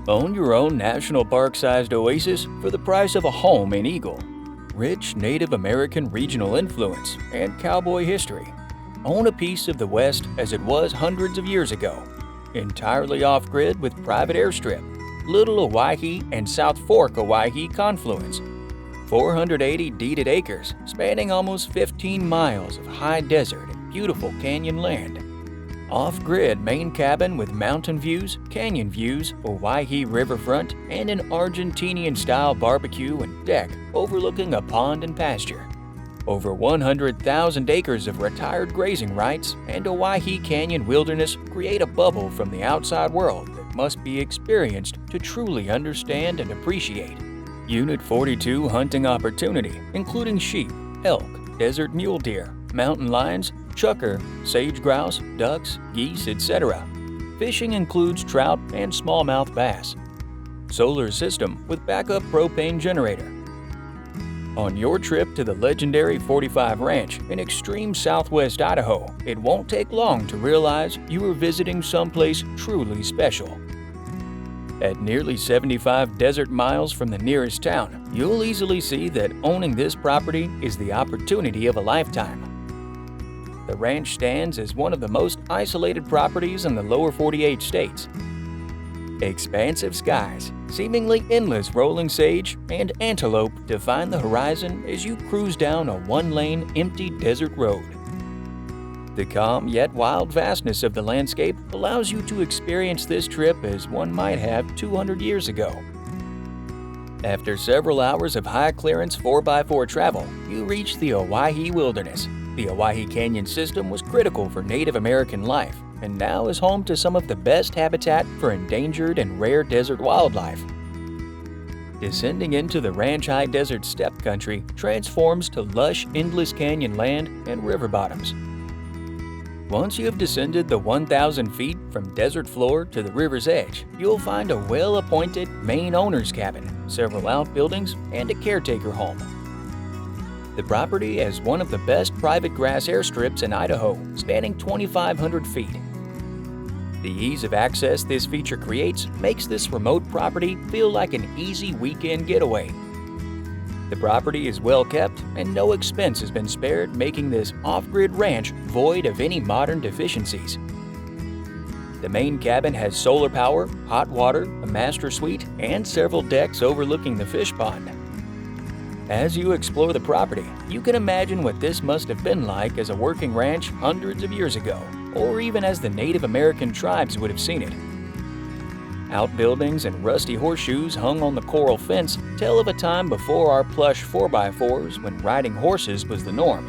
Own your own national park-sized oasis for the price of a home in Eagle. Rich Native American regional influence and cowboy history. Own a piece of the West as it was hundreds of years ago. Entirely off-grid with private airstrip. Little Owyhee and South Fork Owyhee confluence. 480 deeded acres spanning almost 15 miles of high desert and beautiful canyon land. Off-grid main cabin with mountain views, canyon views, Owyhee riverfront, and an Argentinian-style barbecue and deck overlooking a pond and pasture. Over 100,000 acres of retired grazing rights and Owyhee Canyon wilderness create a bubble from the outside world that must be experienced to truly understand and appreciate. Unit 42 hunting opportunity, including sheep, elk, desert mule deer, mountain lions, chukar, sage grouse, ducks, geese, etc. Fishing includes trout and smallmouth bass. Solar system with backup propane generator. On your trip to the legendary 45 Ranch in extreme southwest Idaho, it won't take long to realize you are visiting someplace truly special. At nearly 75 desert miles from the nearest town, you'll easily see that owning this property is the opportunity of a lifetime. The ranch stands as one of the most isolated properties in the lower 48 states. Expansive skies, seemingly endless rolling sage, and antelope define the horizon as you cruise down a one-lane, empty desert road. The calm yet wild vastness of the landscape allows you to experience this trip as one might have 200 years ago. After several hours of high-clearance 4x4 travel, you reach the Owyhee Wilderness. The Owyhee Canyon system was critical for Native American life and now is home to some of the best habitat for endangered and rare desert wildlife. Descending into the ranch high desert steppe country transforms to lush, endless canyon land and river bottoms. Once you have descended the 1,000 feet from desert floor to the river's edge, you'll find a well-appointed main owner's cabin, several outbuildings, and a caretaker home. The property has one of the best private grass airstrips in Idaho, spanning 2,500 feet. The ease of access this feature creates makes this remote property feel like an easy weekend getaway. The property is well kept and no expense has been spared, making this off-grid ranch void of any modern deficiencies. The main cabin has solar power, hot water, a master suite, and several decks overlooking the fish pond. As you explore the property, you can imagine what this must have been like as a working ranch hundreds of years ago, or even as the Native American tribes would have seen it. Outbuildings and rusty horseshoes hung on the coral fence tell of a time before our plush 4x4s when riding horses was the norm.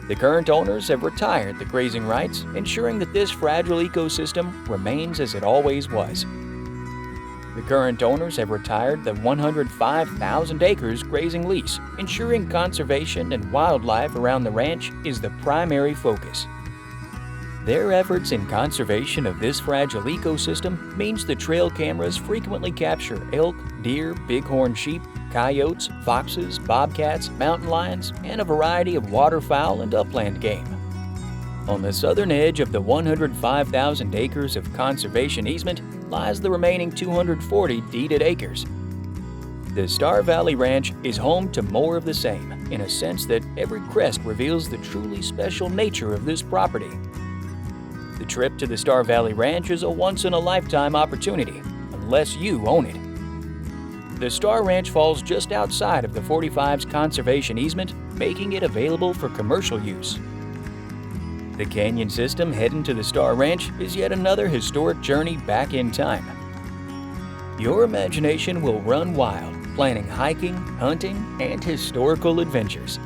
The current owners have retired the grazing rights, ensuring that this fragile ecosystem remains as it always was. The current owners have retired the 105,000 acres grazing lease, ensuring conservation and wildlife around the ranch is the primary focus. Their efforts in conservation of this fragile ecosystem means the trail cameras frequently capture elk, deer, bighorn sheep, coyotes, foxes, bobcats, mountain lions, and a variety of waterfowl and upland game. On the southern edge of the 105,000 acres of conservation easement lies the remaining 240 deeded acres. The Star Valley Ranch is home to more of the same, in a sense that every crest reveals the truly special nature of this property. The trip to the Star Valley Ranch is a once-in-a-lifetime opportunity, unless you own it. The Star Ranch falls just outside of the 45's conservation easement, making it available for commercial use. The canyon system heading to the Star Ranch is yet another historic journey back in time. Your imagination will run wild, planning hiking, hunting, and historical adventures.